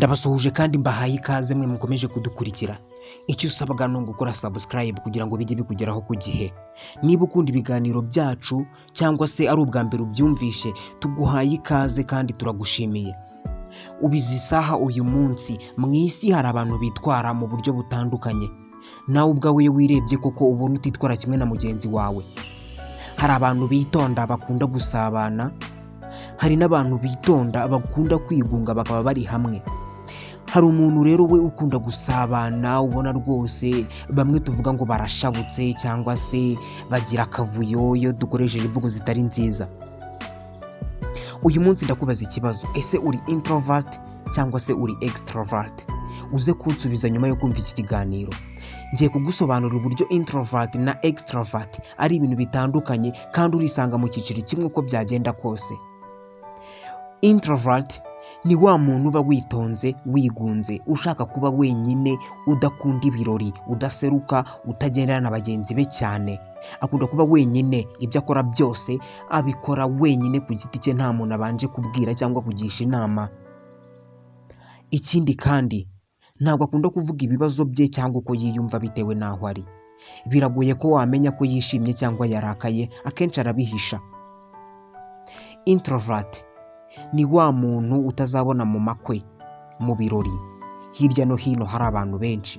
Ndabasuhuje kandi mbahaye ikaze mwe mukomeje kudukurikira. Icyo usabwa ni ugukora subscribe kugira ngo bijye bikugeraho ku gihe. Niba ukunda ibiganiro byacu cyangwa se ari ubwa mbere ubyumvishe, tuguhaye ikaze kandi turagushimiye. Ubizi isaha uyu munsi mu isi hari abantu bitwara mu buryo butandukanye. Nawe ubwawe wirebye koko ubona utitwara kimwe na mugenzi wawe. Hari abantu bitonda bakunda gusabana, hari n'abantu bitonda bakunda kwigunga bakaba bari hamwe. Hari umuntu rero we ukunda gusabana ubona rwose bamwe tuvuga ngo barashabutse cyangwa se bagira akavuyo iyo dukoresheje imvugo zitari nziza. Uyu munsi ndakubaza ikibazo, ese uri introvert cyangwa se uri extrovert? Uze kunsubiza nyuma yo kumva iki kiganiro. Ngiye kugusobanurira uburyo introvert na extrovert ari ibintu bitandukanye kandi urisanga mu cyiciro kimwe uko byagenda kose. Introvert ni wa muntu uba witonze, wigunze, ushaka kuba wenyine, udakunda ibirori, udaseruka, utagendana na bagenzi be cyane. Akunda kuba wenyine, ibyo akora byose abikora wenyine ku giti cye, nta muntu abanje kubwira cyangwa kugisha inama. Ikindi kandi ntabwo akunda kuvuga ibibazo bye cyangwa uko yiyumva bitewe n'aho ari. Biragoye ko wamenya ko yishimye cyangwa yarakaye, akenshi arabihisha. Introvert ni wa muntu utazabona mu makwe, mu birori, hirya no hino hari abantu benshi.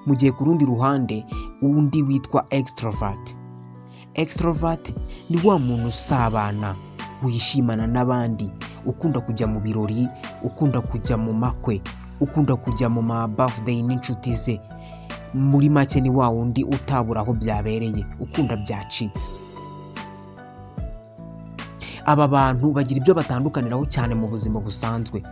Mu gihe ku rundi ruhande undi witwa extrovert. Extrovert ni wa muntu usabana, wishimana n'abandi, ukunda kujya mu birori, ukunda kujya mu makwe, ukunda kujya mu ma birthday n'inshuti ze. Muri make ni wa wundi utabura aho byabereye, ukunda byacitse. Aba bantu bagira ibyo batandukaniraho cyane mu buzima busanzwe,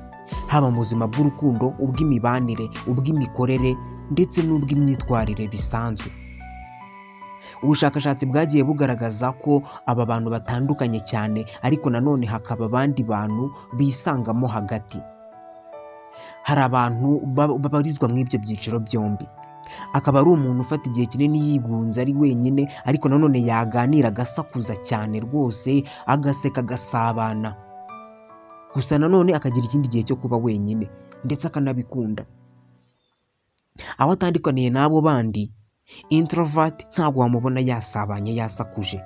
haba mu buzima bw'urukundo, ubw'imibanire, ubw'imikorere ndetse n'ubw'imyitwarire bisanzwe. Ubushakashatsi bwagiye bugaragaza ko aba bantu batandukanye cyane, ariko nanone hakaba abandi bantu bisangamo hagati. Hari abantu babarizwa muri ibyo byiciro byombi. Akaba ari umuntu ufata igihe kinini yigunze ari wenyine, ariko nanone yaganira agasakuza cyane rwose, agaseka, agasabana. Gusa nanone akagira ikindi gihe cyo kuba wenyine ndetse akanabikunda. Aho atandukaniye n'abo bandi, introvert ntabwo wamubona yasabanye, yasakuje.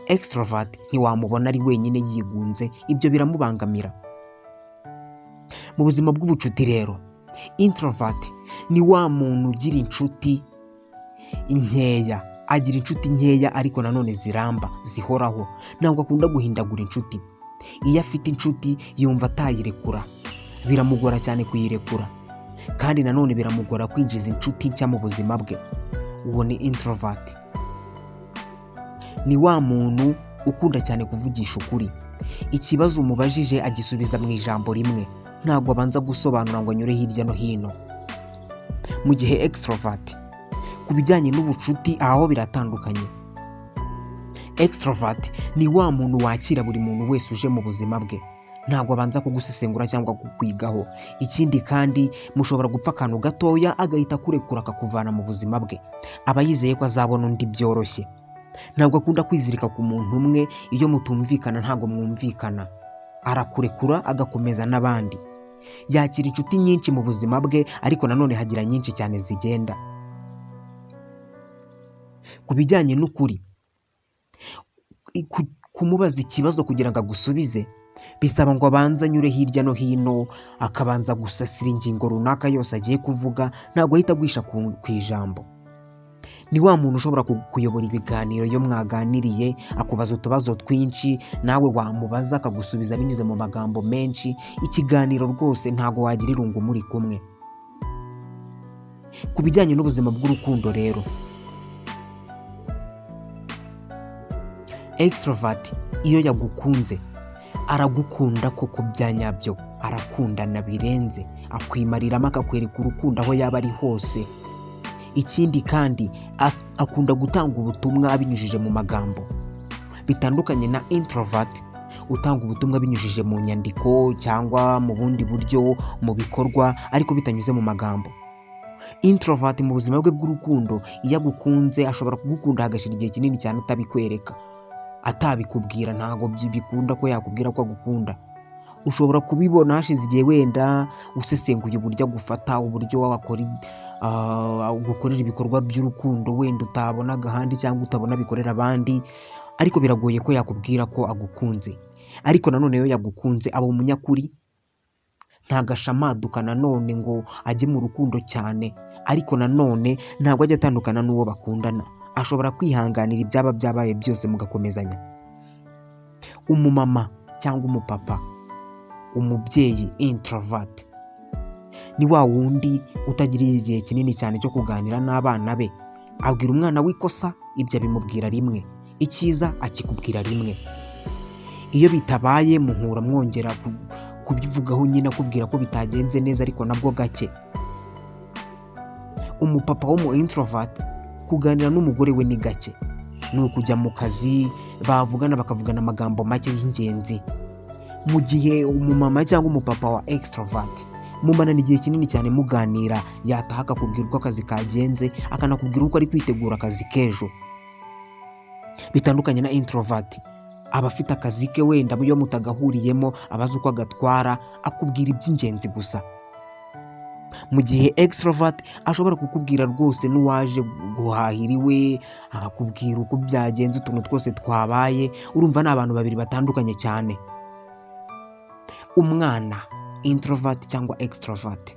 Extrovert ntiwamubona ari wenyine yigunze, ibyo biramubangamira. Mu buzima bw'ubucuti rero, introvert ni wa muntu ugira inshuti nkeya. Agira inshuti nkeya ariko nanone ziramba, zihoraho. Ntabwo akunda guhindagura inshuti. Iyo afite inshuti yumva atayirekura, biramugora cyane kuyirekura, kandi nanone biramugora kwinjiza inshuti nshya mu buzima bwe. Uwo ni introvert. Ni wa muntu ukunda cyane kuvugisha ukuri. Ikibazo umubajije agisubiza mu ijambo rimwe, ntabwo abanza gusobanura ngo anyure hirya no hino. Mu gihe extrovert, ku bijyanye n'ubucuti aho biratandukanye. Extrovert ni wa muntu wakira buri muntu wese uje mu buzima bwe, ntabwo abanza kugusesengura cyangwa kukwigaho. Ikindi kandi mushobora gupfa akantu gatoya agahita akurekura akakuvana mu buzima bwe. Aba yizeye ko azabona undi byoroshye. Ntabwo akunda kwizirika ku muntu umwe, iyo mutumvikana ntabwo mwumvikana, arakurekura agakomeza n'abandi. Yakira inshuti nyinshi mu buzima bwe, ariko nanone hagira nyinshi cyane zigenda. Ku bijyanye n'ukuri, kumubaza ikibazo kugira ngo agusubize bisaba ngo abanze anyure hirya no hino, akabanza gusasira ingingo runaka yose agiye kuvuga, ntabwo ahita agwisha ku ijambo. Ni wa muntu ushobora kuyobora ibiganiro iyo mwaganiriye, akubaza utubazo twinshi, nawe wamubaza akagusubiza binyuze mu magambo menshi. Ikiganiro rwose ntabwo wagira irungu muri kumwe. Ku bijyanye n'ubuzima bw'urukundo rero, extrovert iyo yagukunze aragukunda koko bya nyabyo, arakundana birenze, akwimariramo akakwereka urukundo aho yaba ari hose. Ikindi kandi akunda gutanga ubutumwa abinyujije mu magambo, bitandukanye na introvert utanga ubutumwa binyujije mu nyandiko cyangwa mu bundi buryo, mu bikorwa, ariko bitanyuze mu magambo. Introvert mu buzima bwe bw'urukundo iyo agukunze ashobora kugukunda hagashira igihe kinini cyane atabikwereka. atabikubwira ntabwo bikunda ko yakubwira ko agukunda. Ushobora kubibona hashize igihe wenda usesenguye uburyo agufata, uburyo gukorera ibikorwa by'urukundo wenda utabonaga ahandi cyangwa utabona bikorera abandi, ariko biragoye ko yakubwira ko agukunze. Ariko nanone iyo yagukunze aba umunyakuri, ntagashamaduka nanone ngo ajye mu rukundo cyane, ariko nanone ntabwo ajya atandukana n'uwo bakundana, ashobora kwihanganira ibyaba byabaye byose mugakomezanya. Umumama cyangwa umupapa, umubyeyi introvert ni wa wundi utagiriye igihe kinini cyane cyo kuganira n'abana be. Abwira umwana w'ikosa, ibyo abimubwira rimwe, icyiza akikubwira rimwe. Iyo bitabaye muhura mwongera kubivugaho nyine akubwira ko bitagenze neza, ariko nabwo gake. Umupapa w'umu introvert kuganira n'umugore we ni gake, ni ukujya mu kazi bavugana bakavugana amagambo make y'ingenzi. Mu gihe umumama cyangwa umupapa wa extrovert mumarana igihe kinini cyane muganira, yataha akakubwira uko akazi kagenze, akanakubwira uko ari kwitegura akazi k'ejo. Bitandukanye na introvert, aba afite akazi ke wenda iyo mutagahuriyemo abazi uko agatwara, akubwira iby'ingenzi gusa. Mu gihe extrovert ashobora kukubwira rwose n'uwaje guhahira iwe, akakubwira uko byagenze, utuntu twose twabaye. Urumva ni abantu babiri batandukanye cyane. Umwana introvert cyangwa extrovert,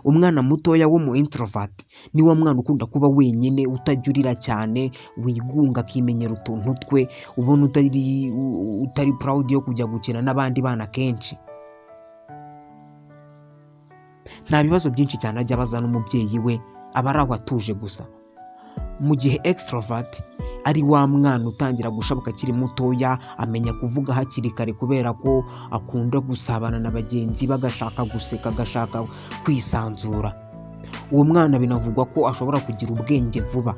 umwana mutoya wo mu introvert ni wa mwana ukunda kuba wenyine, utajya cyane, wigunga akimenyera utuntu twe, ubona utari proud yo kujya gukina n'abandi bana kenshi. Nta bibazo byinshi cyane ajya abaza n'umubyeyi we, aba ari aho atuje gusa. Mu gihe extrovert ari wa mwana utangira gushabuka akiri mutoya, amenya kuvuga hakiri kare kubera ko akunda gusabana na bagenzi be, agashaka guseka, agashaka kwisanzura. Uwo mwana binavugwa ko ashobora kugira ubwenge vuba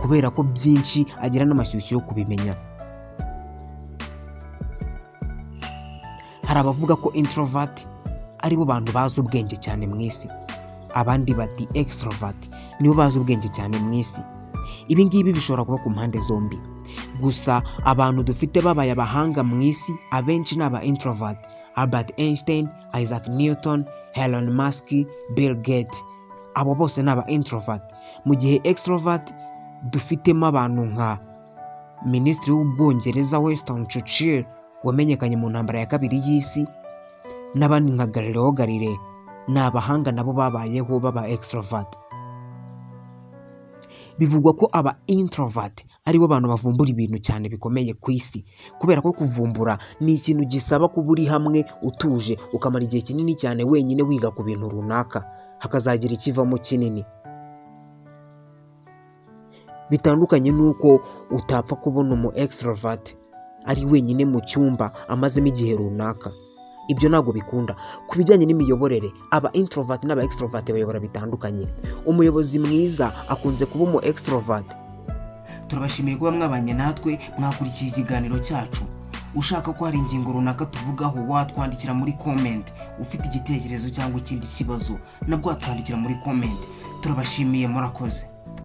kubera ko byinshi agira n'amashyushyu yo kubimenya. Hari abavuga ko introvert aribo bantu bazi ubwenge cyane mu isi, abandi bati extrovert nibo bazi ubwenge cyane mu isi. Ibi ngibi bishobora kuba ku mpande zombi, gusa abantu dufite babaye abahanga mu isi abenshi ni aba introvert. Albert Einstein, Isaac Newton, Elon Musk, Bill Gates, abo bose ni aba introvert. Mu gihe extrovert dufitemo abantu nka Minisitiri w'Ubwongereza Winston Churchill wamenyekanye mu ntambara ya kabiri y'isi, n'abandi nka Galileo Galilei, ni abahanga nabo babayeho baba extrovert. Bivugwa ko aba introvert aribo bantu bavumbura ibintu cyane bikomeye ku isi, kubera ko kuvumbura ni ikintu gisaba kuba uri hamwe utuje, ukamara igihe kinini cyane wenyine wiga ku bintu runaka, hakazagira ikivamo kinini. Bitandukanye n'uko utapfa kubona umu extrovert ari wenyine mu cyumba amazemo igihe runaka. Ibyo ntabwo bikunda. Ku bijyanye n'imiyoborere, aba introvert n'aba extrovert bayobora bitandukanye. Umuyobozi mwiza akunze kuba umu extrovert. Turabashimiye kuba mwabanye natwe, mwakurikiye ikiganiro cyacu. Ushaka ko hari ingingo runaka tuvugaho, watwandikira muri comment. Ufite igitekerezo cyangwa ikindi kibazo, nabwo watwandikira muri comment. Turabashimiye, murakoze.